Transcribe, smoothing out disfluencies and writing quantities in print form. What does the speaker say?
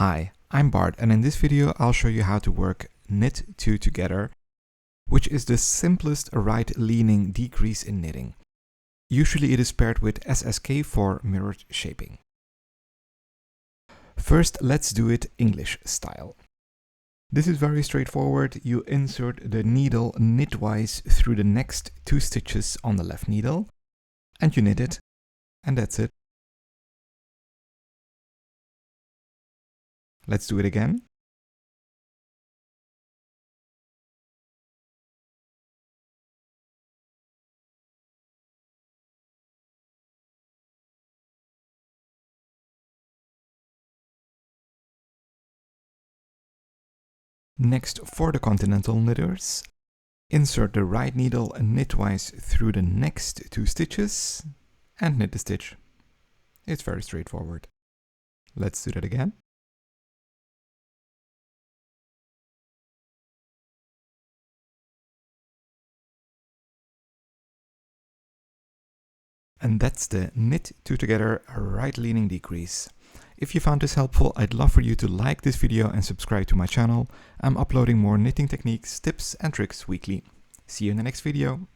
Hi, I'm Bart, and in this video I'll show you how to work knit two together, which is the simplest right-leaning decrease in knitting. Usually it is paired with SSK for mirrored shaping. First, let's do it English style. This is very straightforward. You insert the needle knitwise through the next 2 stitches on the left needle, and you knit it, and that's it. Let's do it again. Next, for the Continental knitters, insert the right needle knitwise through the next 2 stitches and knit the stitch. It's very straightforward. Let's do that again. And that's the knit two together right-leaning decrease. If you found this helpful, I'd love for you to like this video and subscribe to my channel. I'm uploading more knitting techniques, tips and tricks weekly. See you in the next video.